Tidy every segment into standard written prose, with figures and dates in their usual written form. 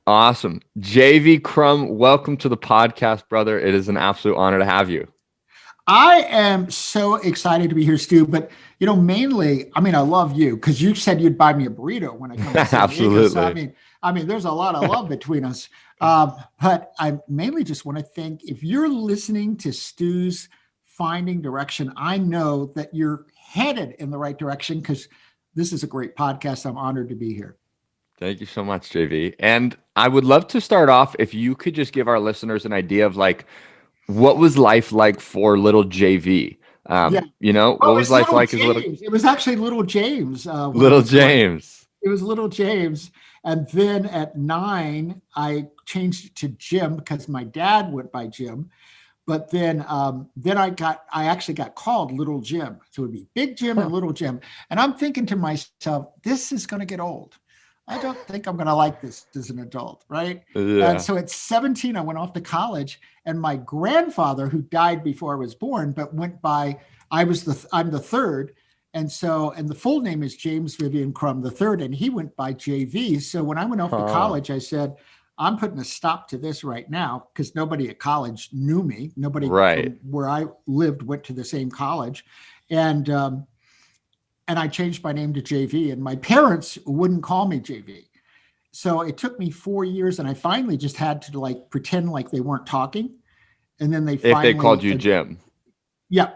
Awesome. JV Crum, welcome to the podcast, brother. It is an absolute honor to have you. I am so excited to be here, Stu. But, mainly, I love you because you said you'd buy me a burrito when I come to San Diego. So, there's a lot of love between us. But I mainly just want to thank, if you're listening to Stu's Finding Direction, I know that you're headed in the right direction because this is a great podcast. I'm honored to be here. Thank you so much, JV. And I would love to start off if you could just give our listeners an idea of what was life like for little JV? What was life like as little? It was actually little James. Little James. It was little James. And then at 9, I changed it to Jim because my dad went by Jim. But then I actually got called Little Jim. So it would be Big Jim and Little Jim. And I'm thinking to myself, this is going to get old. I don't think I'm going to like this as an adult, right? Yeah. And so at 17, I went off to college, and my grandfather, who died before I was born, but went by, I'm the third. And the full name is James Vivian Crum III, and he went by JV. So when I went off to college, I said, I'm putting a stop to this right now because nobody at college knew me. Nobody from where I lived went to the same college. And I changed my name to JV, and my parents wouldn't call me JV. So it took me 4 years, and I finally just had to pretend like they weren't talking. And then if they called you Jim. Yeah.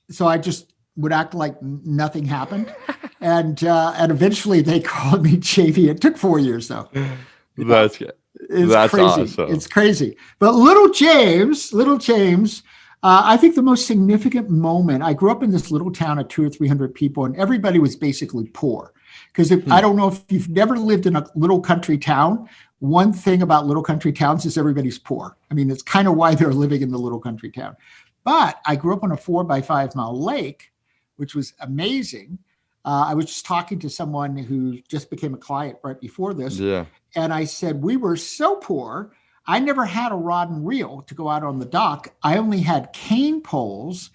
So I just would act like nothing happened. and eventually they called me JV. It took 4 years though. That's crazy. Awesome. It's crazy. But little James, I think the most significant moment, I grew up in this little town of 200 or 300 people, and everybody was basically poor. Because I don't know if you've never lived in a little country town, one thing about little country towns is everybody's poor. It's kind of why they're living in the little country town. But I grew up on a 4x5 mile lake, which was amazing. I was just talking to someone who just became a client right before this. Yeah. And I said, we were so poor. I never had a rod and reel to go out on the dock. I only had cane poles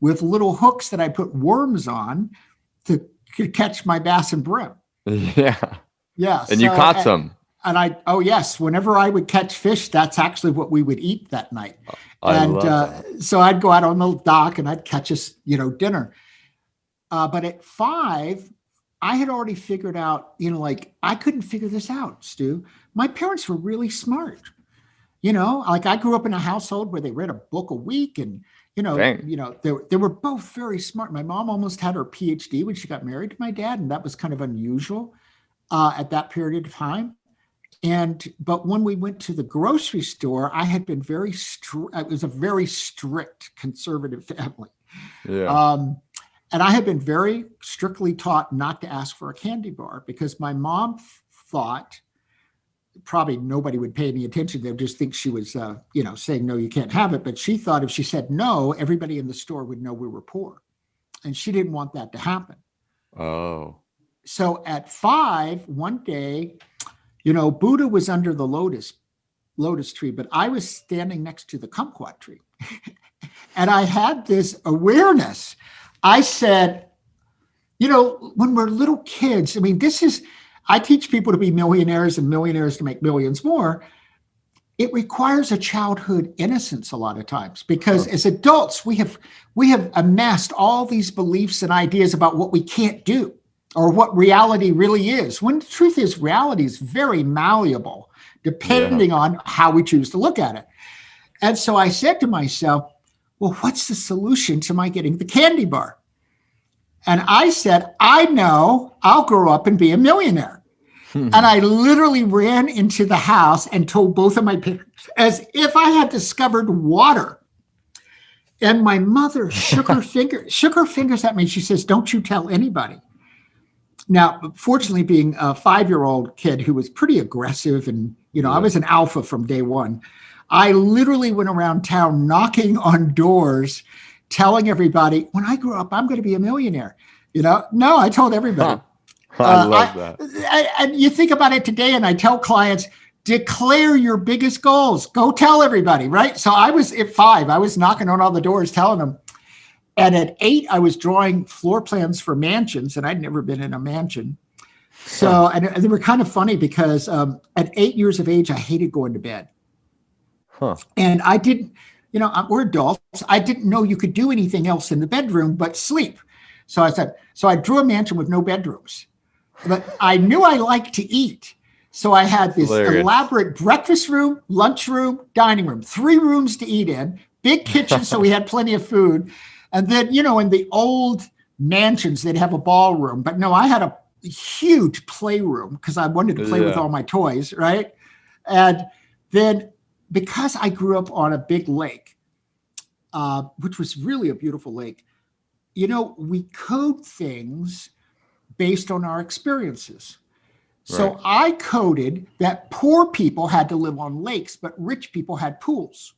with little hooks that I put worms on to catch my bass and brim. Yeah. Yeah. And you caught some. And yes, whenever I would catch fish, that's actually what we would eat that night. So I'd go out on the dock and I'd catch us, dinner. But at 5, I had already figured out, I couldn't figure this out, Stu. My parents were really smart. I grew up in a household where they read a book a week, and they were both very smart. My mom almost had her PhD when she got married to my dad, and that was kind of unusual at that period of time. But when we went to the grocery store, I had been it was a very strict conservative family. Yeah. And I had been very strictly taught not to ask for a candy bar because my mom thought probably nobody would pay any attention. They would just think she was, saying, no, you can't have it. But she thought if she said no, everybody in the store would know we were poor. And she didn't want that to happen. Oh. So at 5, one day, Buddha was under the lotus tree, but I was standing next to the kumquat tree. And I had this awareness. I said, when we're little kids, I teach people to be millionaires and millionaires to make millions more. It requires a childhood innocence a lot of times because as adults, we have amassed all these beliefs and ideas about what we can't do or what reality really is. When the truth is, reality is very malleable depending on how we choose to look at it. And so I said to myself, well, what's the solution to my getting the candy bar? And I said, I know, I'll grow up and be a millionaire. And I literally ran into the house and told both of my parents as if I had discovered water. And my mother shook her fingers at me. She says, don't you tell anybody. Now, fortunately, being a 5-year-old kid who was pretty aggressive and, I was an alpha from day one. I literally went around town knocking on doors, telling everybody, when I grow up, I'm going to be a millionaire. No, I told everybody. I love that. And you think about it today, and I tell clients, declare your biggest goals. Go tell everybody, right? So I was at 5, I was knocking on all the doors, telling them. And at 8, I was drawing floor plans for mansions, and I'd never been in a mansion. So, and they were kind of funny because at 8 years of age, I hated going to bed. And I didn't, we're adults. I didn't know you could do anything else in the bedroom but sleep. So I drew a mansion with no bedrooms, but I knew I liked to eat. So I had this elaborate breakfast room, lunch room, dining room, 3 rooms to eat in, big kitchen. So we had plenty of food. And then, in the old mansions, they'd have a ballroom, but no, I had a huge playroom because I wanted to play with all my toys. Right. And then because I grew up on a big lake, which was really a beautiful lake, we code things based on our experiences. So I coded that poor people had to live on lakes, but rich people had pools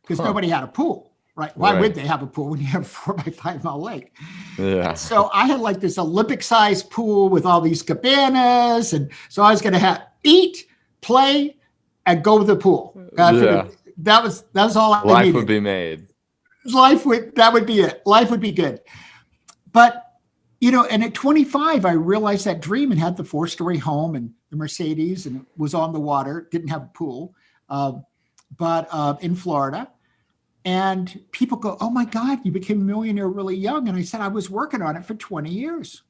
because nobody had a pool, right? Why would they have a pool when you have a 4 by 5 mile lake? Yeah. So I had like this Olympic sized pool with all these cabanas. And so I was going to eat, play, and go to the pool. That was all I needed. Life would be made. That would be it. Life would be good. But and at 25, I realized that dream and had the 4-story home and the Mercedes and was on the water, didn't have a pool, but in Florida. And people go, oh my God, you became a millionaire really young. And I said, I was working on it for 20 years.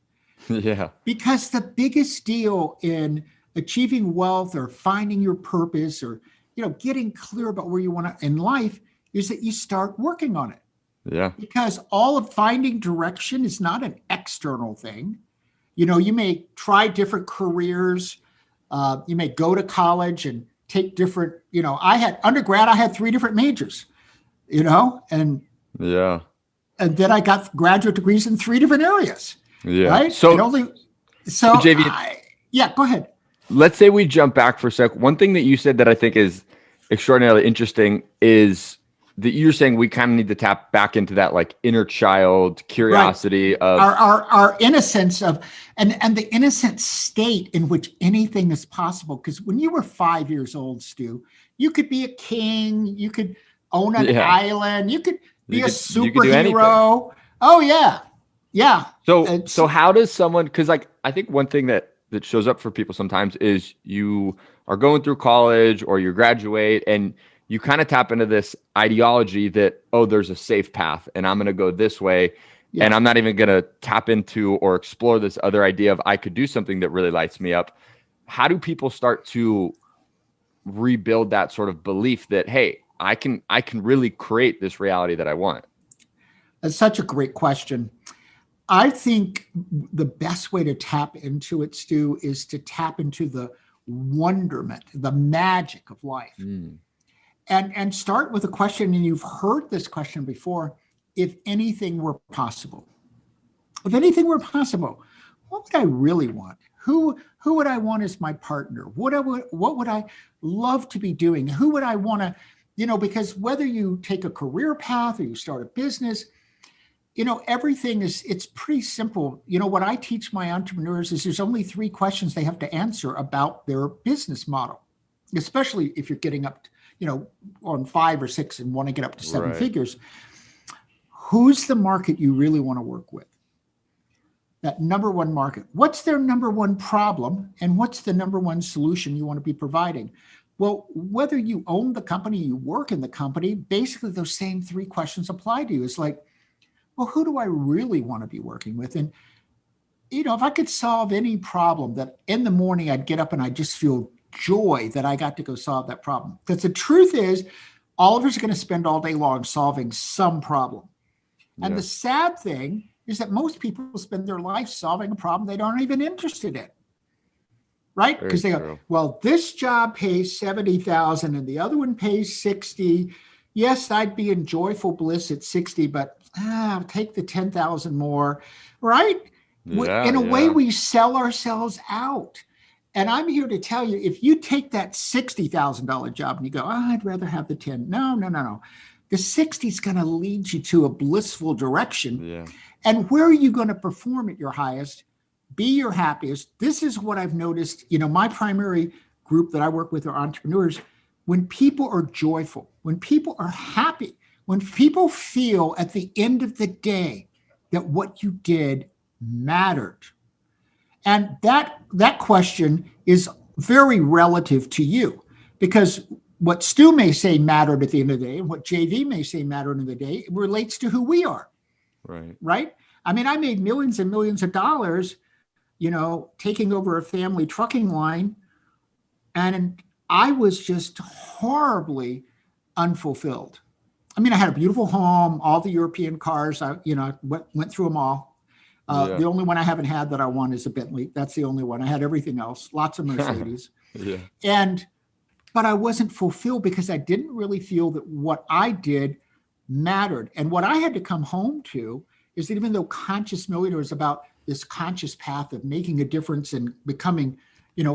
Yeah. Because the biggest deal in achieving wealth or finding your purpose or, getting clear about where you want to in life is that you start working on it. Yeah. Because all of finding direction is not an external thing. You may try different careers. You may go to college and take different, I had 3 different majors, and then I got graduate degrees in 3 different areas. Yeah. Right. So JV, go ahead. Let's say we jump back for a sec. One thing that you said that I think is extraordinarily interesting is that you're saying we kind of need to tap back into that like inner child curiosity of our innocence and the innocent state in which anything is possible. Because when you were 5 years old, Stu, you could be a king, you could own an island, you could be a superhero. Oh yeah. Yeah. So how does someone, because like I think one thing that shows up for people sometimes is you are going through college or you graduate and you kind of tap into this ideology that, there's a safe path and I'm going to go this way. Yeah. And I'm not even going to tap into or explore this other idea of I could do something that really lights me up. How do people start to rebuild that sort of belief that, hey, I can really create this reality that I want? That's such a great question. I think the best way to tap into it, Stu, is to tap into the wonderment, the magic of life. And start with a question, and you've heard this question before, if anything were possible. If anything were possible, what would I really want? Who would I want as my partner? What would I love to be doing? Who would I want to, because whether you take a career path or you start a business, everything it's pretty simple. What I teach my entrepreneurs is there's only 3 questions they have to answer about their business model, especially if you're getting up to, on 5 or 6 and want to get up to 7 figures. Who's the market you really want to work with? That number one market. What's their number one problem? And what's the number one solution you want to be providing? Well, whether you own the company, you work in the company, basically those same 3 questions apply to you. It's like, well, who do I really want to be working with? And, if I could solve any problem, that in the morning I'd get up and I just feel joy that I got to go solve that problem. Because the truth is, all of us are going to spend all day long solving some problem. And the sad thing is that most people spend their life solving a problem they aren't even interested in. Right? Because they go, well, this job pays $70,000 and the other one pays $60,000. Yes, I'd be in joyful bliss at 60, but I'll take the 10,000 more. Right? In a way, we sell ourselves out. And I'm here to tell you, if you take that $60,000 job and you go, I'd rather have the 10. No. The 60 is going to lead you to a blissful direction. Yeah. And where are you going to perform at your highest? Be your happiest. This is what I've noticed. My primary group that I work with are entrepreneurs. When people are joyful, when people are happy, when people feel at the end of the day that what you did mattered, And that question is very relative to you, because what Stu may say mattered at the end of the day, and what JV may say mattered at the end of the day, it relates to who we are. Right. I mean, I made millions and millions of dollars, taking over a family trucking line. And I was just horribly unfulfilled. I mean, I had a beautiful home, all the European cars. I went through them all. The only one I haven't had that I want is a Bentley. That's the only one. I had everything else, lots of Mercedes. But I wasn't fulfilled because I didn't really feel that what I did mattered. And what I had to come home to is that even though Conscious Millionaire is about this conscious path of making a difference and becoming,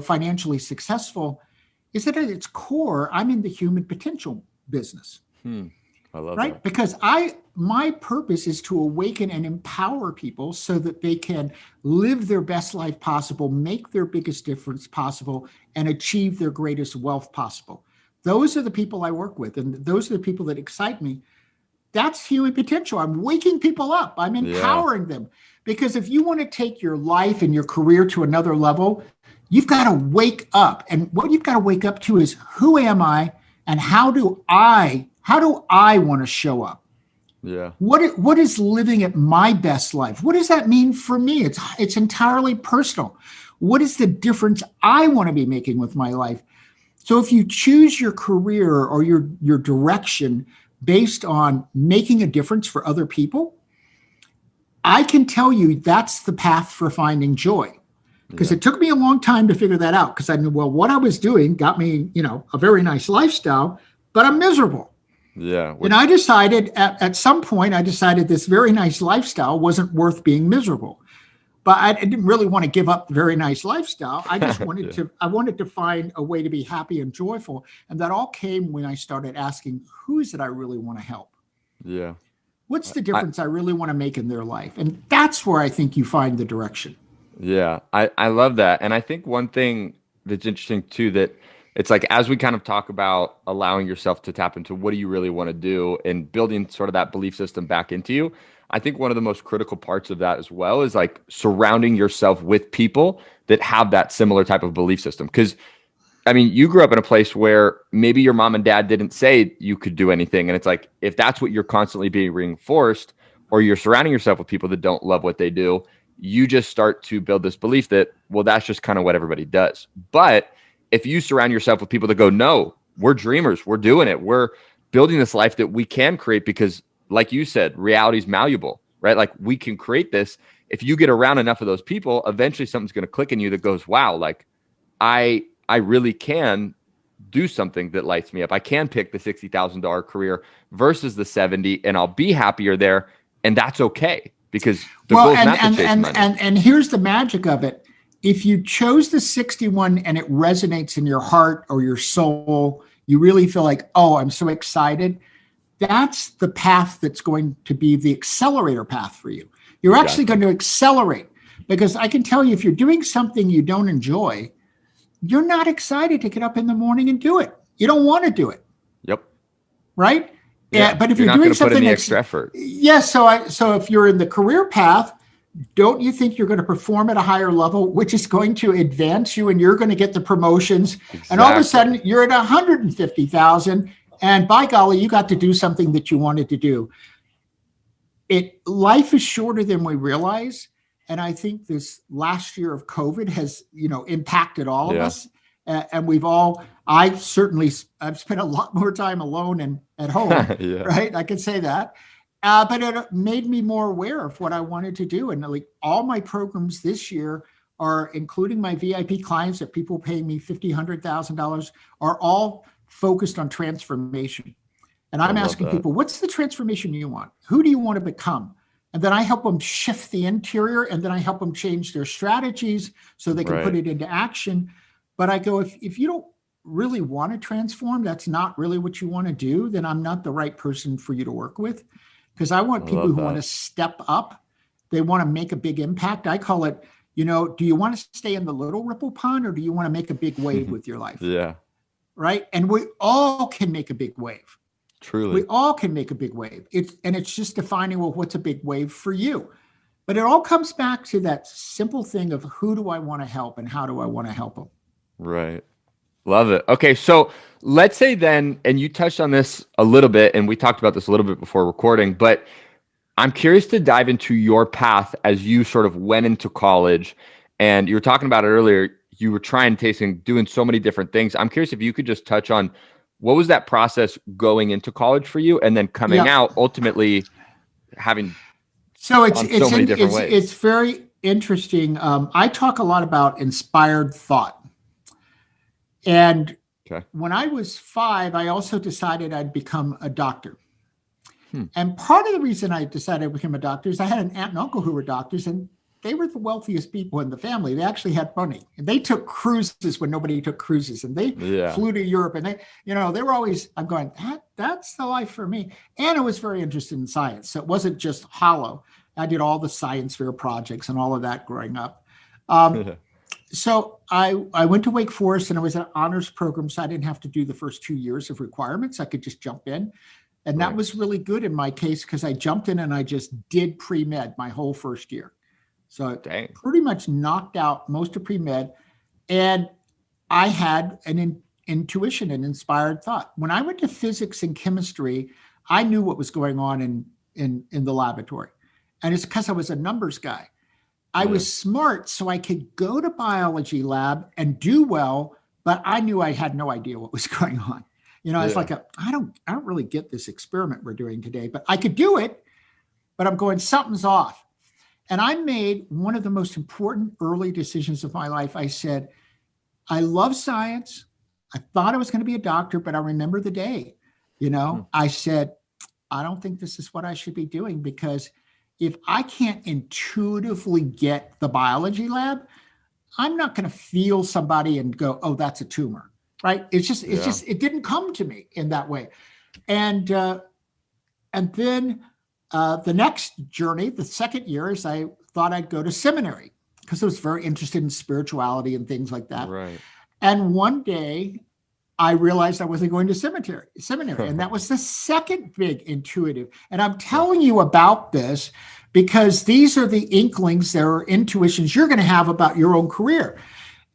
financially successful, is that at its core, I'm in the human potential business. I love right? that. Because my purpose is to awaken and empower people so that they can live their best life possible, make their biggest difference possible, and achieve their greatest wealth possible. Those are the people I work with, and those are the people that excite me. That's human potential. I'm waking people up. I'm empowering them. Because if you want to take your life and your career to another level, you've got to wake up. And what you've got to wake up to is, who am I, and how do I want to show up? Yeah. What is living at my best life? What does that mean for me? It's entirely personal. What is the difference I want to be making with my life? So if you choose your career or your direction based on making a difference for other people, I can tell you that's the path for finding joy. Because it took me a long time to figure that out, because I knew, well, what I was doing got me, a very nice lifestyle, but I'm miserable. Yeah. And I decided at some point, this very nice lifestyle wasn't worth being miserable. But I didn't really want to give up the very nice lifestyle. I just wanted I wanted to find a way to be happy and joyful. And that all came when I started asking, who is it I really want to help? Yeah. What's the difference I really want to make in their life? And that's where I think you find the direction. Yeah, I love that. And I think one thing that's interesting too, that it's like, as we kind of talk about allowing yourself to tap into what do you really want to do and building sort of that belief system back into you, I think one of the most critical parts of that as well is like surrounding yourself with people that have that similar type of belief system. Because I mean, you grew up in a place where maybe your mom and dad didn't say you could do anything. And it's like, if that's what you're constantly being reinforced, or you're surrounding yourself with people that don't love what they do, you just start to build this belief that, well, that's just kind of what everybody does. But if you surround yourself with people that go, no, we're dreamers, we're doing it, we're building this life that we can create, because like you said, reality is malleable, right? Like, we can create this. If you get around enough of those people, eventually something's going to click in you that goes, wow, like I really can do something that lights me up. I can pick the $60,000 career versus the 70, and I'll be happier there. And that's okay, because the goal is not to chase money. And here's the magic of it. If you chose the 61 and it resonates in your heart or your soul, you really feel like, oh, I'm so excited. That's the path that's going to be the accelerator path for you. You're actually going to accelerate, because I can tell you, if you're doing something you don't enjoy, you're not excited to get up in the morning and do it. You don't want to do it. Yep. Right? Yeah. But if you're doing something, put in the extra effort. Yes. So if you're in the career path, don't you think you're going to perform at a higher level, which is going to advance you, and you're going to get the promotions? Exactly. And all of a sudden you're at 150,000, and by golly, you got to do something that you wanted to do. Life is shorter than we realize. And I think this last year of COVID has, impacted all of us. And I've spent a lot more time alone and at home, right? I can say that. But it made me more aware of what I wanted to do. And like, all my programs this year are, including my VIP clients that people pay me $50,000, $100,000, are all focused on transformation. And I'm asking people, what's the transformation you want? Who do you want to become? And then I help them shift the interior, and then I help them change their strategies so they can put it into action. But I go, if you don't really want to transform, that's not really what you want to do, then I'm not the right person for you to work with. Because I want people who want to step up. They want to make a big impact. I call it, do you want to stay in the little ripple pond, or do you want to make a big wave with your life? Yeah. Right. And we all can make a big wave. Truly. We all can make a big wave. It's just defining, well, what's a big wave for you? But it all comes back to that simple thing of who do I want to help and how do I want to help them? Right. Love it. Okay. So let's say then, and you touched on this a little bit, and we talked about this a little bit before recording, but I'm curious to dive into your path as you sort of went into college. And you were talking about it earlier. You were trying, tasting, doing so many different things. I'm curious if you could just touch on what was that process going into college for you, and then coming out, ultimately having so many different ways. It's very interesting. I talk a lot about inspired thought. And when I was 5, I also decided I'd become a doctor. And part of the reason I decided I became a doctor is I had an aunt and uncle who were doctors, and they were the wealthiest people in the family. They actually had money. And they took cruises when nobody took cruises, and they flew to Europe, and they were always, I'm going, that's the life for me. And I was very interested in science. So it wasn't just hollow. I did all the science fair projects and all of that growing up. So I went to Wake Forest, and it was an honors program. So I didn't have to do the first 2 years of requirements. I could just jump in. And that was really good in my case, because I jumped in and I just did pre-med my whole first year. So I pretty much knocked out most of pre-med. And I had an intuition and inspired thought. When I went to physics and chemistry, I knew what was going on in the laboratory. And it's because I was a numbers guy. I was smart, so I could go to biology lab and do well, but I knew I had no idea what was going on. It's like I don't really get this experiment we're doing today, but I could do it, but I'm going, something's off. And I made one of the most important early decisions of my life. I said, I love science. I thought I was going to be a doctor, but I remember the day, I said, I don't think this is what I should be doing, because if I can't intuitively get the biology lab, I'm not going to feel somebody and go, oh, that's a tumor. Right. It's just, it didn't come to me in that way. And then the next journey, the second year, is I thought I'd go to seminary, because I was very interested in spirituality and things like that. Right. And one day I realized I wasn't going to seminary. And that was the second big intuitive. And I'm telling you about this because these are the inklings, there are intuitions you're going to have about your own career.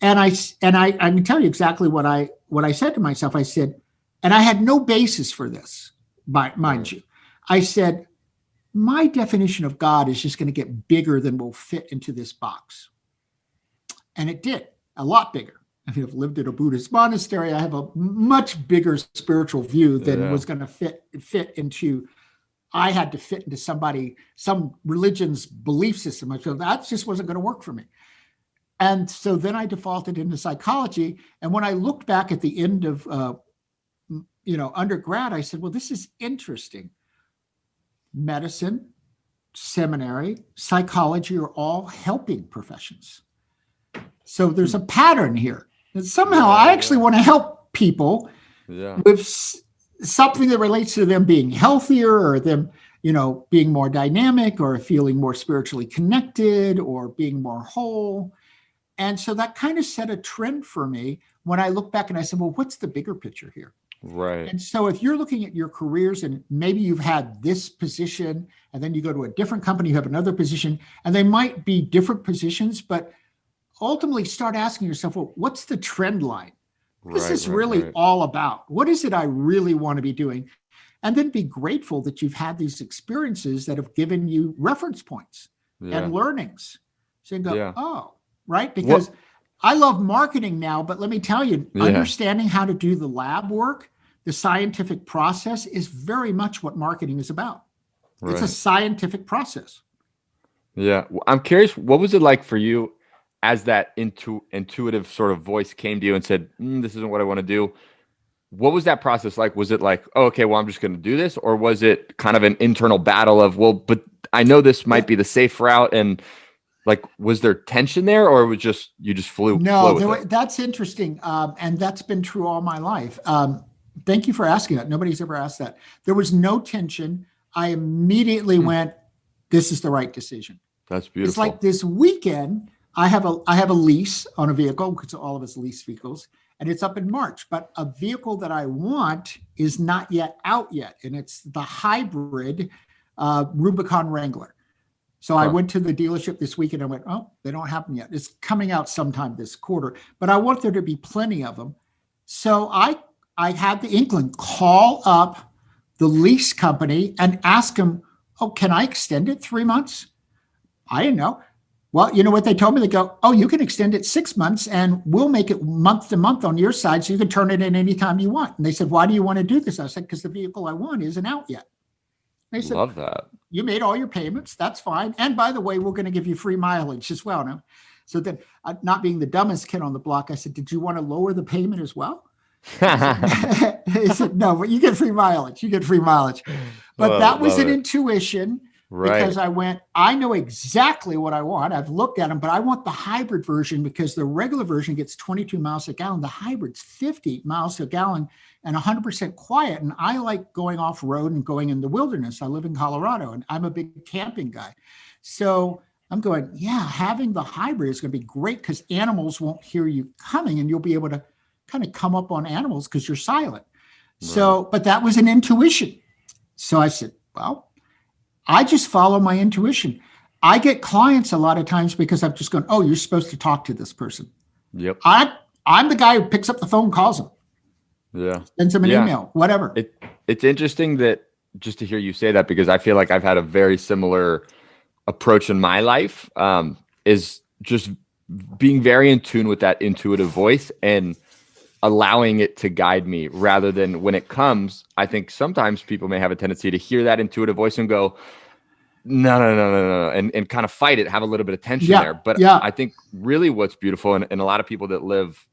And I can tell you exactly what I said to myself. I said, and I had no basis for this, mind you. I said, my definition of God is just going to get bigger than will fit into this box. And it did, a lot bigger. I mean, I've lived in a Buddhist monastery. I have a much bigger spiritual view than was going to fit into. I had to fit into some religion's belief system. So that just wasn't going to work for me. And so then I defaulted into psychology. And when I looked back at the end of, undergrad, I said, well, this is interesting. Medicine, seminary, psychology are all helping professions. So there's a pattern here. And somehow I actually want to help people with something that relates to them being healthier, or them, being more dynamic, or feeling more spiritually connected, or being more whole. And so that kind of set a trend for me when I look back and I said, well, what's the bigger picture here? Right. And so if you're looking at your careers, and maybe you've had this position, and then you go to a different company, you have another position, and they might be different positions, but ultimately start asking yourself, well, what's the trend line? What is this really all about? What is it I really want to be doing? And then be grateful that you've had these experiences that have given you reference points and learnings. So you go, oh, right? Because I love marketing now, but let me tell you, understanding how to do the lab work, the scientific process, is very much what marketing is about. Right. It's a scientific process. Yeah. I'm curious, what was it like for you as that intuitive sort of voice came to you and said, this isn't what I want to do? What was that process like? Was it like, oh, okay, well, I'm just going to do this? Or was it kind of an internal battle of, well, but I know this might be the safe route, and like, was there tension there, or was just, you just flew? No, that's interesting. And that's been true all my life. Thank you for asking that. Nobody's ever asked that. There was no tension. I immediately went, this is the right decision. That's beautiful. It's like this weekend, I have a lease on a vehicle, because all of us lease vehicles, and it's up in March, but a vehicle that I want is not yet out yet. And it's the hybrid Rubicon Wrangler. So I went to the dealership this week and I went, oh, they don't have them yet. It's coming out sometime this quarter, but I want there to be plenty of them. So I had the inkling, call up the lease company and ask them, oh, can I extend it 3 months? I didn't know. Well, you know what they told me? They go, oh, you can extend it 6 months and we'll make it month to month on your side so you can turn it in anytime you want. And they said, why do you want to do this? I said, because the vehicle I want isn't out yet. They said, love that. You made all your payments. That's fine. And by the way, we're going to give you free mileage as well. No? So then, not being the dumbest kid on the block, I said, did you want to lower the payment as well? He said, no, but you get free mileage. You get free mileage. But that was an intuition. Right. Because I went, I know exactly what I want. I've looked at them, but I want the hybrid version because the regular version gets 22 miles a gallon. The hybrid's 50 miles a gallon and 100% quiet. And I like going off road and going in the wilderness. I live in Colorado and I'm a big camping guy. So I'm going, yeah, having the hybrid is going to be great because animals won't hear you coming and you'll be able to kind of come up on animals because you're silent. Right. So, but that was an intuition. So I said, well, I just follow my intuition. I get clients a lot of times because I'm just going, oh, you're supposed to talk to this person. Yep. I'm the guy who picks up the phone, calls them. Yeah. Sends them an email, whatever. It's interesting that just to hear you say that, because I feel like I've had a very similar approach in my life, is just being very in tune with that intuitive voice and allowing it to guide me rather than when it comes. I think sometimes people may have a tendency to hear that intuitive voice and go, no, and kind of fight it, have a little bit of tension there. But I think really what's beautiful and a lot of people that live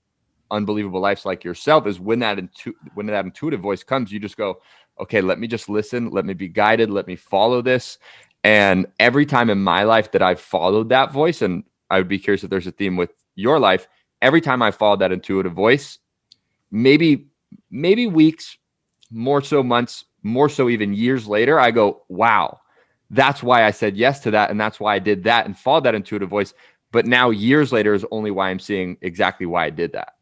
unbelievable lives like yourself is when that intuitive voice comes, you just go, okay, let me just listen. Let me be guided. Let me follow this. And every time in my life that I've followed that voice, and I would be curious if there's a theme with your life, every time I followed that intuitive voice, maybe weeks, more so months, more so even years later, I go, wow, that's why I said yes to that. And that's why I did that and followed that intuitive voice. But now years later is only why I'm seeing exactly why I did that.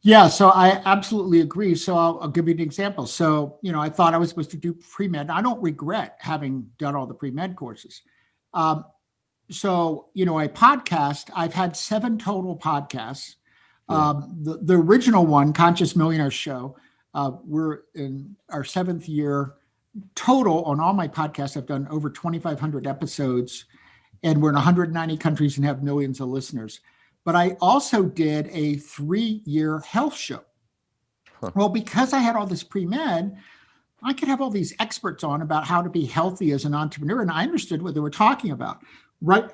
Yeah, so I absolutely agree. So I'll give you an example. So, I thought I was supposed to do pre-med. I don't regret having done all the pre-med courses. So, a podcast, I've had 7 total podcasts. The original one, Conscious Millionaire Show, we're in our 7th year total on all my podcasts. I've done over 2,500 episodes and we're in 190 countries and have millions of listeners. But I also did a 3-year health show. Huh. Well, because I had all this pre-med, I could have all these experts on about how to be healthy as an entrepreneur. And I understood what they were talking about. Right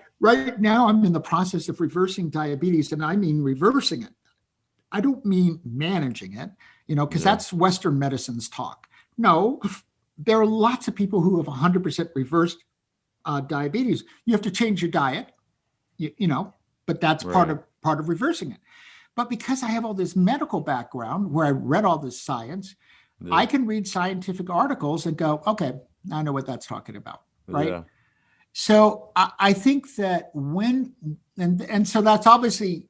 now, I'm in the process of reversing diabetes, and I mean reversing it. I don't mean managing it, because that's Western medicine's talk. No, there are lots of people who have 100% reversed diabetes. You have to change your diet, but that's part of reversing it. But because I have all this medical background where I read all this science, I can read scientific articles and go, okay, I know what that's talking about, right? Yeah. So I think that and so that's obviously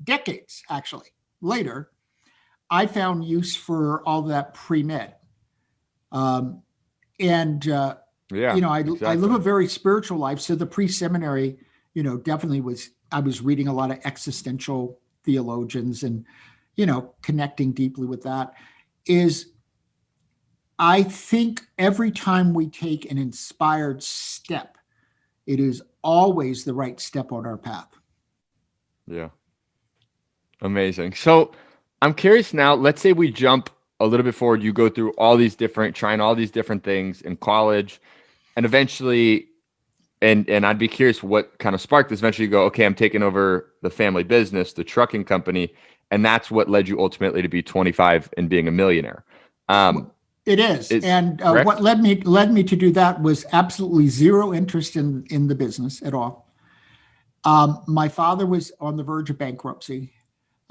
decades actually later, I found use for all that pre-med. I live a very spiritual life. So the pre-seminary, definitely I was reading a lot of existential theologians and, connecting deeply with that. I think every time we take an inspired step, it is always the right step on our path. Yeah. Amazing. So I'm curious now, let's say we jump a little bit forward. You go through trying all these different things in college and eventually, and I'd be curious what kind of sparked this. Eventually you go, okay, I'm taking over the family business, the trucking company. And that's what led you ultimately to be 25 and being a millionaire. It is. And what led me to do that was absolutely zero interest in the business at all. My father was on the verge of bankruptcy.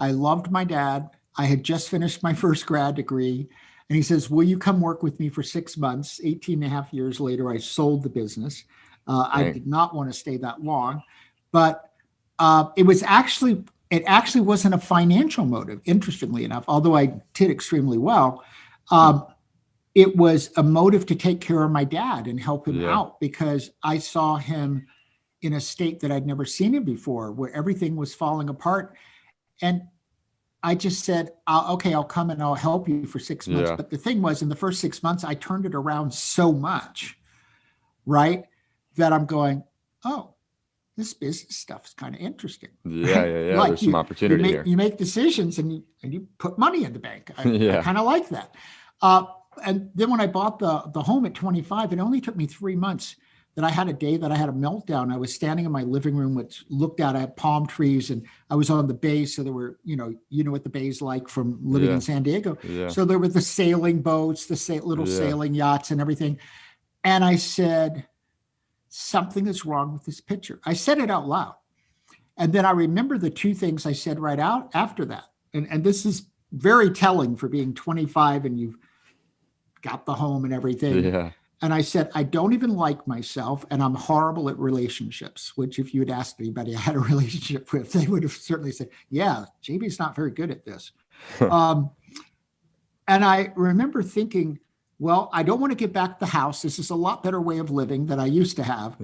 I loved my dad. I had just finished my first grad degree. And he says, will you come work with me for 6 months? 18 and a half years later, I sold the business. I did not want to stay that long. But it actually wasn't a financial motive, interestingly enough, although I did extremely well. it was a motive to take care of my dad and help him out, because I saw him in a state that I'd never seen him before, where everything was falling apart. And I just said, okay, I'll come and I'll help you for 6 months. But the thing was, in the first 6 months, I turned it around so much, right, that I'm going, oh, this business stuff is kind of interesting. Yeah. Like There's some opportunity here. You make decisions and you put money in the bank. I kind of like that. And then when I bought the home at 25, it only took me 3 months that I had a day that I had a meltdown. I was standing in my living room, which looked out at palm trees, and I was on the bay. So there were, you know what the bay's like from living in San Diego. So there were the sailing boats, the little sailing yachts and everything. And I said, something is wrong with this picture. I said it out loud. And then I remember the two things I said right out after that. And this is very telling for being 25 and you've got the home and everything. Yeah. And I said, I don't even like myself, and I'm horrible at relationships, which if you had asked anybody I had a relationship with, they would have certainly said, yeah, JB's not very good at this. And I remember thinking, well, I don't want to give back the house. This is a lot better way of living than I used to have.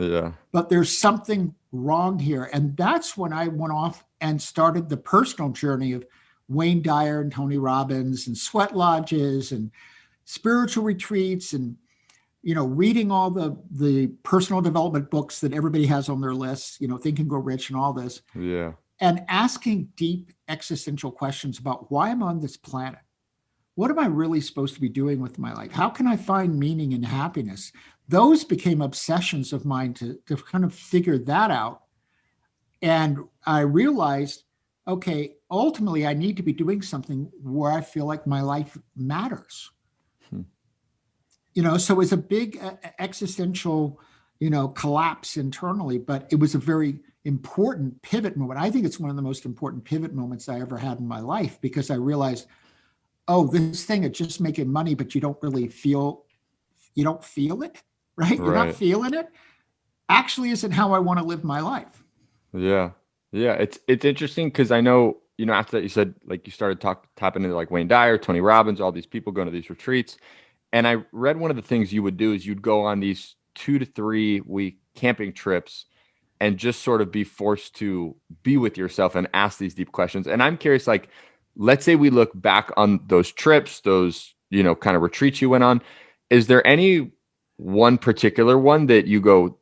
But there's something wrong here. And that's when I went off and started the personal journey of Wayne Dyer and Tony Robbins and sweat lodges and spiritual retreats and, reading all the personal development books that everybody has on their lists, Think and Grow Rich and all this. And asking deep existential questions about why I'm on this planet. What am I really supposed to be doing with my life? How can I find meaning and happiness? Those became obsessions of mine to kind of figure that out. And I realized, okay, ultimately I need to be doing something where I feel like my life matters. So it was a big existential, collapse internally, but it was a very important pivot moment. I think it's one of the most important pivot moments I ever had in my life, because I realized, oh, this thing of just making money, but you don't feel it, right? You're not feeling it. Actually isn't how I want to live my life. Yeah. It's interesting because I know, after that you said like you started tapping into like Wayne Dyer, Tony Robbins, all these people going to these retreats. And I read one of the things you would do is you'd go on these 2 to 3 week camping trips and just sort of be forced to be with yourself and ask these deep questions. And I'm curious, like, let's say we look back on those trips, those, kind of retreats you went on. Is there any one particular one that you go,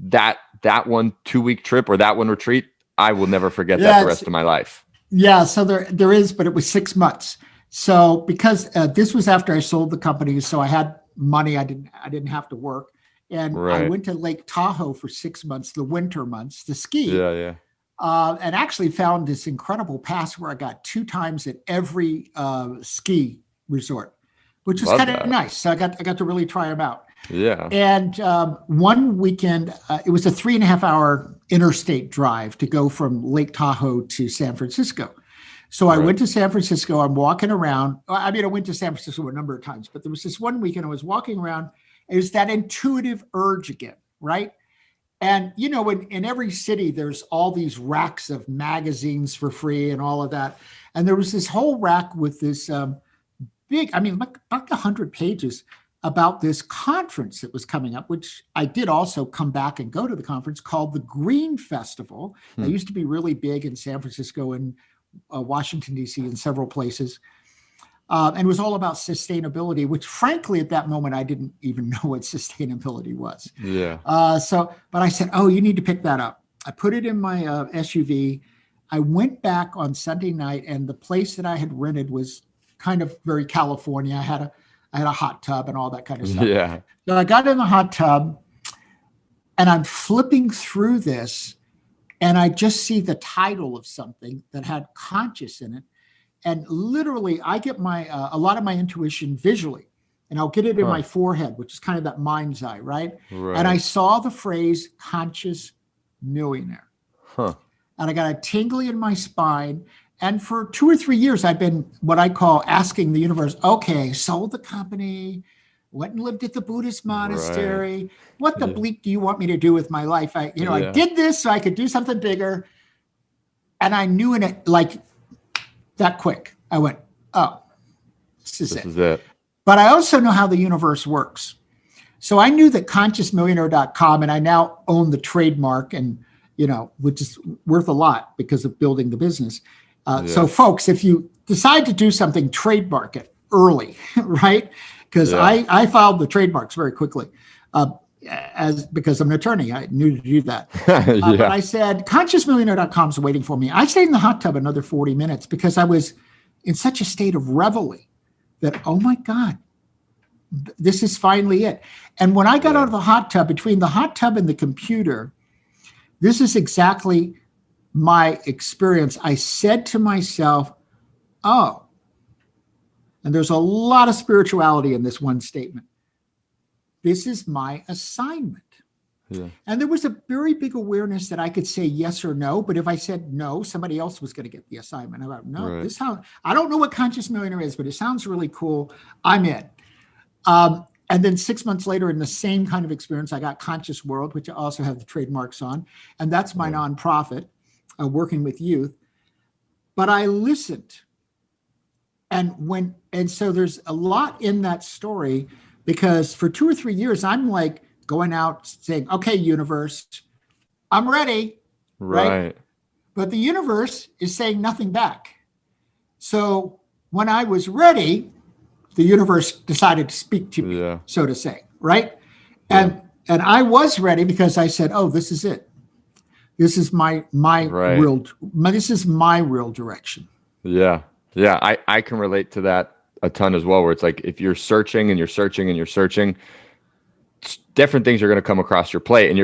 that 1 2-week trip or that one retreat, I will never forget that the rest of my life? Yeah. So there is, but it was 6 months. So because this was after I sold the company, so I had money, I didn't have to work. And I went to Lake Tahoe for 6 months, the winter months, to ski. And actually found this incredible pass where I got 2 times at every ski resort, which was kind of nice. So I got to really try them out. And one weekend, it was a 3.5 hour interstate drive to go from Lake Tahoe to San Francisco. So I went to San Francisco. I'm walking around. I went to San Francisco a number of times, but there was this one weekend I was walking around. It was that intuitive urge again, right? And, in every city, there's all these racks of magazines for free and all of that. And there was this whole rack with this big, like about 100 pages about this conference that was coming up, which I did also come back and go to the conference, called the Green Festival. That used to be really big in San Francisco and Washington, D.C. and several places. And it was all about sustainability, which frankly, at that moment, I didn't even know what sustainability was. But I said, oh, you need to pick that up. I put it in my SUV. I went back on Sunday night, and the place that I had rented was kind of very California. I had a hot tub and all that kind of stuff. So I got in the hot tub, and I'm flipping through this, and I just see the title of something that had conscious in it. And literally, I get a lot of my intuition visually, and I'll get it in my forehead, which is kind of that mind's eye, right? And I saw the phrase conscious millionaire. And I got a tingly in my spine. And for 2 or 3 years, I've been what I call asking the universe, okay, sold the company, went and lived at the Buddhist monastery. What the bleep do you want me to do with my life? I did this so I could do something bigger. And I knew in it, like that quick, I went, oh, this is it. but I also know how the universe works. So I knew that consciousmillionaire.com, and I now own the trademark, and which is worth a lot because of building the business. So folks, if you decide to do something, trademark it early, right? Because I filed the trademarks very quickly. Because I'm an attorney, I knew to do that. But I said, consciousmillionaire.com is waiting for me. I stayed in the hot tub another 40 minutes because I was in such a state of reveille that, oh my God, this is finally it. And when I got out of the hot tub, between the hot tub and the computer, this is exactly my experience. I said to myself, oh, and there's a lot of spirituality in this one statement. This is my assignment. Yeah. And there was a very big awareness that I could say yes or no, but if I said no, somebody else was going to get the assignment. I thought, no, this sounds, I don't know what Conscious Millionaire is, but it sounds really cool. I'm in. And then 6 months later, in the same kind of experience, I got Conscious World, which I also have the trademarks on. And that's my nonprofit, working with youth. But I listened. And so there's a lot in that story, because for 2 or 3 years, I'm like going out saying, okay, universe, I'm ready. Right. But the universe is saying nothing back. So when I was ready, the universe decided to speak to me, so to say. Right. And I was ready because I said, oh, this is it. This is my real direction. Yeah. Yeah. I can relate to that a ton as well, where it's like, if you're searching and you're searching and you're searching, different things are going to come across your plate, and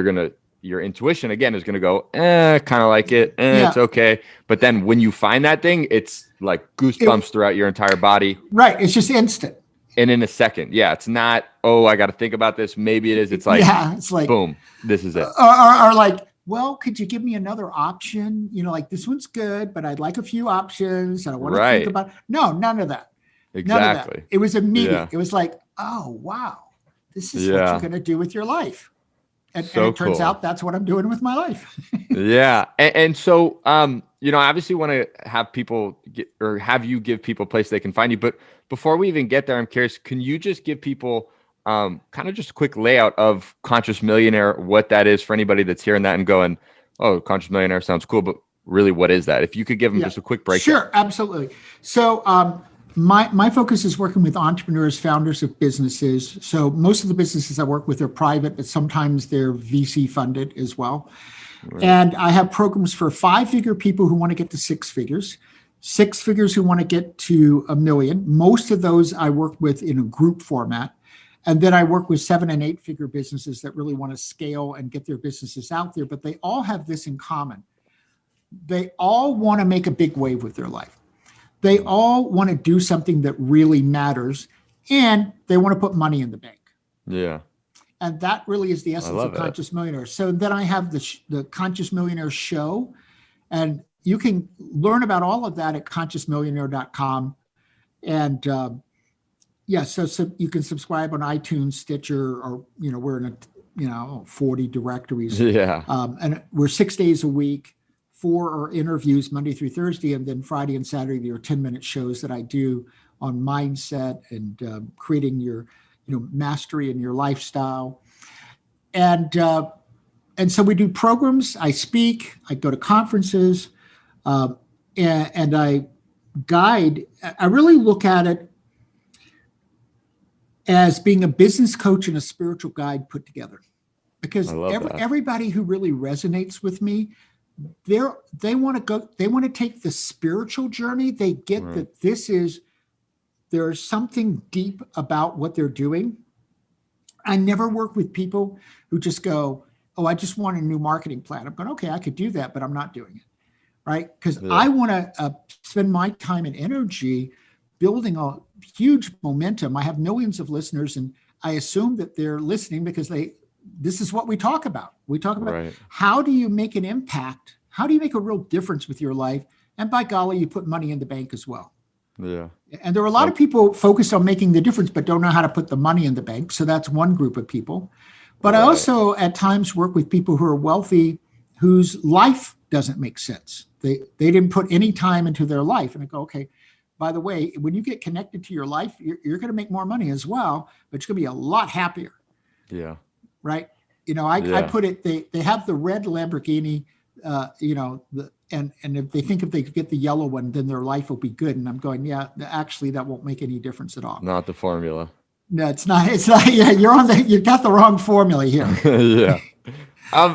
your intuition again is going to go, kind of like it. It's okay. But then when you find that thing, it's like goosebumps throughout your entire body. Right. It's just instant. And in a second. Yeah. It's not, oh, I got to think about this. Maybe it is. It's like, it's like, boom, this is it. Or like, well, could you give me another option? Like, this one's good, but I'd like a few options. And I want to think about it. No, none of that. Exactly. None of that. It was immediate. Yeah. It was like, oh, wow, this is what you're going to do with your life. And it turns out that's what I'm doing with my life. Yeah. And so, obviously want to have people have you give people a place they can find you. But before we even get there, I'm curious, can you just give people kind of just a quick layout of Conscious Millionaire, what that is for anybody that's hearing that and going, oh, Conscious Millionaire sounds cool, but really what is that? If you could give them just a quick breakdown. Sure, absolutely. So my focus is working with entrepreneurs, founders of businesses. So most of the businesses I work with are private, but sometimes they're VC funded as well. Right. And I have programs for 5-figure people who want to get to 6 figures, 6 figures who want to get to $1 million. Most of those I work with in a group format. And then I work with 7- and 8-figure businesses that really want to scale and get their businesses out there. But they all have this in common. They all want to make a big wave with their life. They all want to do something that really matters, and they want to put money in the bank. Yeah. And that really is the essence of Conscious Millionaire. So then I have the Conscious Millionaire Show, and you can learn about all of that at consciousmillionaire.com. And so you can subscribe on iTunes, Stitcher, or, we're in 40 directories. Yeah. And we're 6 days a week. 4 are interviews Monday through Thursday, and then Friday and Saturday there are 10-minute shows that I do on mindset and creating your mastery in your lifestyle. And so we do programs. I speak. I go to conferences, and I guide. I really look at it as being a business coach and a spiritual guide put together, because everybody who really resonates with me, they want to take the spiritual journey. They get that there's something deep about what they're doing. I never work with people who just go, oh, I just want a new marketing plan. I'm going, okay, I could do that, but I'm not doing it. Right. Because I want to spend my time and energy building a huge momentum. I have millions of listeners, and I assume that they're listening because this is what we talk about. We talk about how do you make an impact? How do you make a real difference with your life? And by golly, you put money in the bank as well. Yeah. And there are a lot of people focused on making the difference, but don't know how to put the money in the bank. So that's one group of people. But I also at times work with people who are wealthy, whose life doesn't make sense. They didn't put any time into their life. And I go, okay, by the way, when you get connected to your life, you're going to make more money as well, but you're going to be a lot happier. Yeah. Right. I put it, they have the red Lamborghini, and if they think if they get the yellow one, then their life will be good. And I'm going, yeah, actually that won't make any difference at all. Not the formula. No, it's not. Yeah, you got the wrong formula here. Yeah.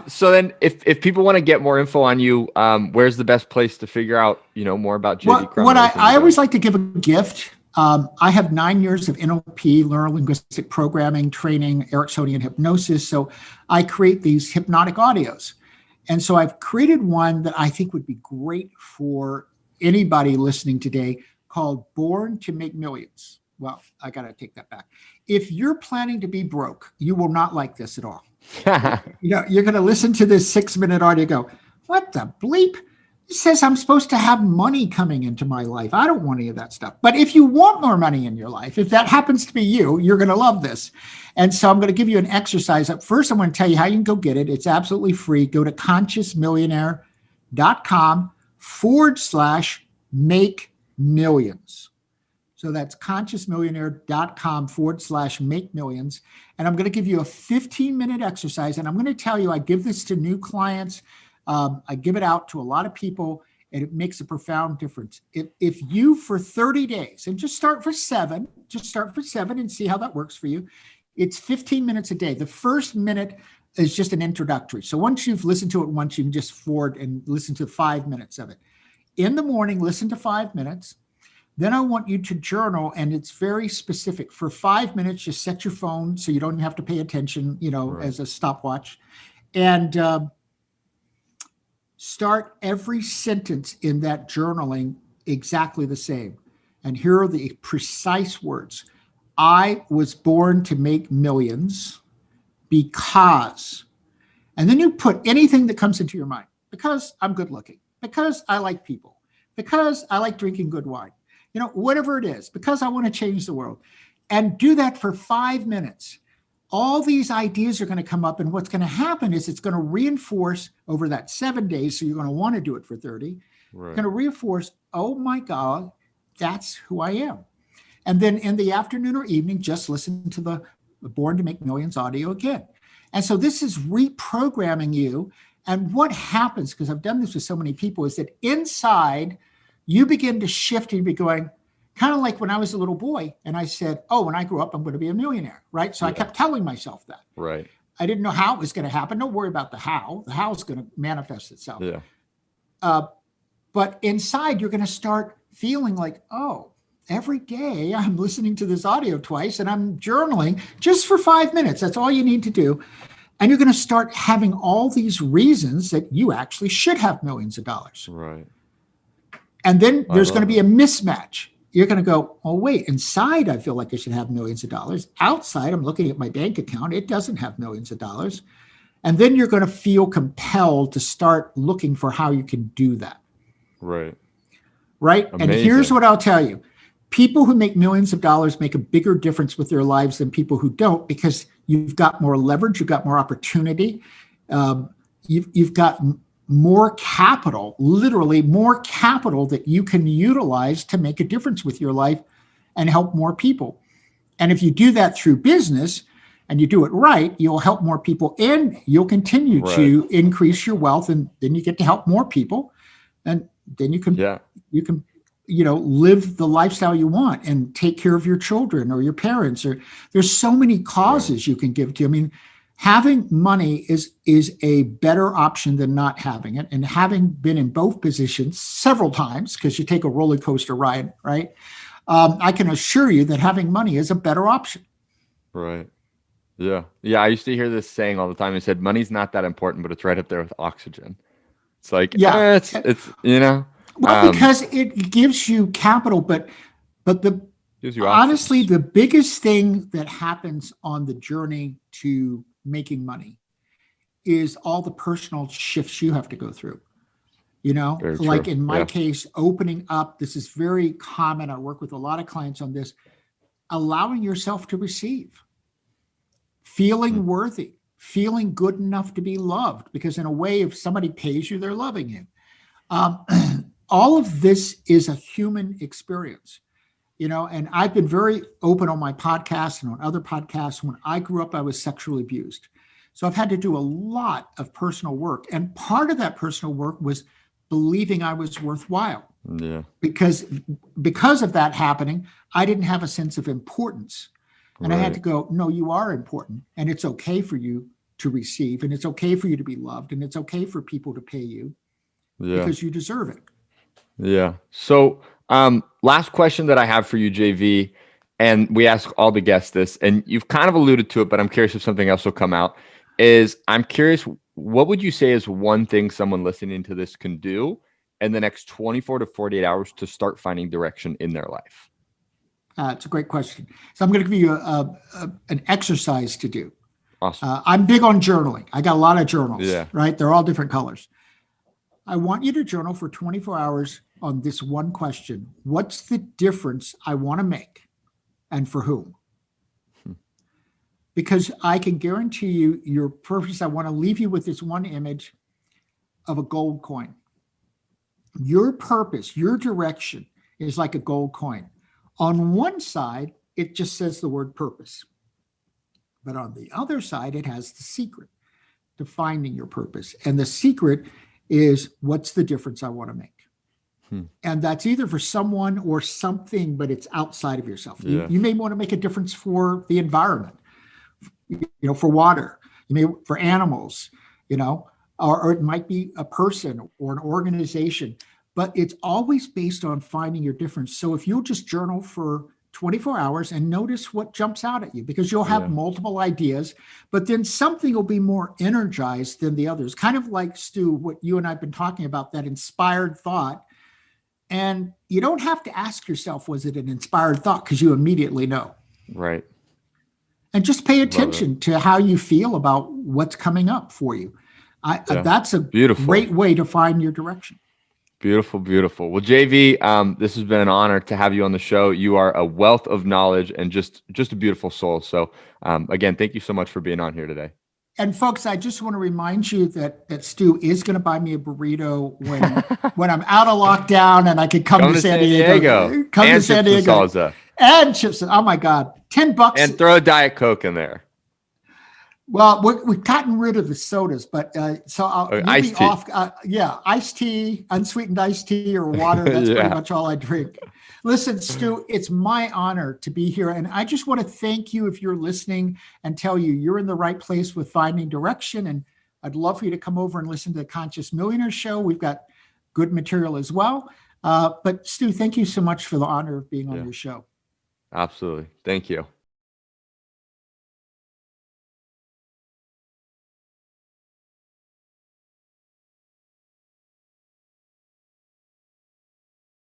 So then if people want to get more info on you, where's the best place to figure out, more about JV Crum? What I always like to give a gift. I have 9 years of NLP, neuro-linguistic programming, training, Ericksonian hypnosis. So I create these hypnotic audios. And so I've created one that I think would be great for anybody listening today called Born to Make Millions. Well, I got to take that back. If you're planning to be broke, you will not like this at all. You're going to listen to this 6-minute audio, go, what the bleep? It says I'm supposed to have money coming into my life. I don't want any of that stuff. But if you want more money in your life, if that happens to be you, you're going to love this. And so I'm going to give you an exercise. First, I'm going to tell you how you can go get it. It's absolutely free. Go to consciousmillionaire.com/make millions. So that's consciousmillionaire.com/make millions. And I'm going to give you a 15-minute exercise. And I'm going to tell you, I give this to new clients. I give it out to a lot of people, and it makes a profound difference. If you, for 30 days, and just start for 7 and see how that works for you. It's 15 minutes a day. The first minute is just an introductory. So once you've listened to it once, you can just forward and listen to 5 minutes of it. In the morning, listen to 5 minutes. Then I want you to journal, and it's very specific. For 5 minutes, just set your phone so you don't even have to pay attention, right, as a stopwatch. And start every sentence in that journaling exactly the same. And here are the precise words. I was born to make millions because, and then you put anything that comes into your mind. Because I'm good looking, because I like people, because I like drinking good wine, whatever it is, because I want to change the world. And do that for 5 minutes. All these ideas are going to come up, and what's going to happen is it's going to reinforce over that 7 days. So you're going to want to do it for 30. Right. It's going to reinforce, oh my God, that's who I am. And then in the afternoon or evening, just listen to the Born to Make Millions audio again. And so this is reprogramming you. And what happens, because I've done this with so many people, is that inside you begin to shift and you be going, kind of like when I was a little boy and I said, oh, when I grew up, I'm going to be a millionaire, right? So I kept telling myself that. Right. I didn't know how it was going to happen. Don't worry about the how. The how is going to manifest itself. Yeah. But inside, you're going to start feeling like, oh, every day I'm listening to this audio twice and I'm journaling just for 5 minutes. That's all you need to do. And you're going to start having all these reasons that you actually should have millions of dollars. Right. And then there's going to be a mismatch. You're going to go, oh, wait, inside, I feel like I should have millions of dollars. Outside, I'm looking at my bank account. It doesn't have millions of dollars. And then you're going to feel compelled to start looking for how you can do that. Right. Right. Amazing. And here's what I'll tell you. People who make millions of dollars make a bigger difference with their lives than people who don't, because you've got more leverage, you've got more opportunity, you've got more capital, literally more capital that you can utilize to make a difference with your life and help more people. And if you do that through business and you do it right, you'll help more people and you'll continue to increase your wealth, and then you get to help more people. And then you can live the lifestyle you want and take care of your children or your parents, or there's so many causes you can give to. I mean, having money is a better option than not having it. And having been in both positions several times, because you take a roller coaster ride, right? I can assure you that having money is a better option. Right. Yeah. Yeah. I used to hear this saying all the time. It said, money's not that important, but it's right up there with oxygen. It's like, it's Well, because it gives you capital, but honestly, the biggest thing that happens on the journey to making money is all the personal shifts you have to go through. Like in my case, opening up, this is very common. I work with a lot of clients on this, allowing yourself to receive, feeling worthy, feeling good enough to be loved, because in a way, if somebody pays you, they're loving you. all of this is a human experience, and I've been very open on my podcast and on other podcasts. When I grew up, I was sexually abused. So I've had to do a lot of personal work. And part of that personal work was believing I was worthwhile. Yeah. Because of that happening, I didn't have a sense of importance. And I had to go, no, you are important. And it's okay for you to receive. And it's okay for you to be loved. And it's okay for people to pay you because you deserve it. Yeah. So last question that I have for you, JV, and we ask all the guests this, and you've kind of alluded to it, but I'm curious if something else will come out, is I'm curious, what would you say is one thing someone listening to this can do in the next 24 to 48 hours to start finding direction in their life? It's a great question. So I'm going to give you an exercise to do. Awesome. I'm big on journaling. I got a lot of journals, right? They're all different colors. I want you to journal for 24 hours on this one question. What's the difference I want to make and for whom? Because I can guarantee you your purpose. I want to leave you with this one image of a gold coin. Your purpose, your direction is like a gold coin. On one side, it just says the word purpose. But on the other side, it has the secret to finding your purpose. And the secret is, what's the difference I want to make? And that's either for someone or something, but it's outside of yourself. You may want to make a difference for the environment, for water, for animals, or it might be a person or an organization, but it's always based on finding your difference. So if you'll just journal for 24 hours and notice what jumps out at you, because you'll have multiple ideas, but then something will be more energized than the others. Kind of like, Stu, what you and I have been talking about, that inspired thought. And you don't have to ask yourself, was it an inspired thought? Because you immediately know. Right. And just pay attention to how you feel about what's coming up for you. That's a great way to find your direction. Beautiful, beautiful. Well, JV, this has been an honor to have you on the show. You are a wealth of knowledge and just a beautiful soul. So again, thank you so much for being on here today. And folks, I just want to remind you that Stu is going to buy me a burrito when I'm out of lockdown and I can come to San Diego. Come to San Diego. Salsa. And chips. Oh my God. $10. And throw a Diet Coke in there. Well, we've gotten rid of the sodas, but so I'll iced tea. Iced tea, unsweetened iced tea or water. That's pretty much all I drink. Listen, Stu, it's my honor to be here. And I just want to thank you if you're listening and tell you you're in the right place with finding direction. And I'd love for you to come over and listen to the Conscious Millionaire Show. We've got good material as well. But Stu, thank you so much for the honor of being on your show. Absolutely. Thank you.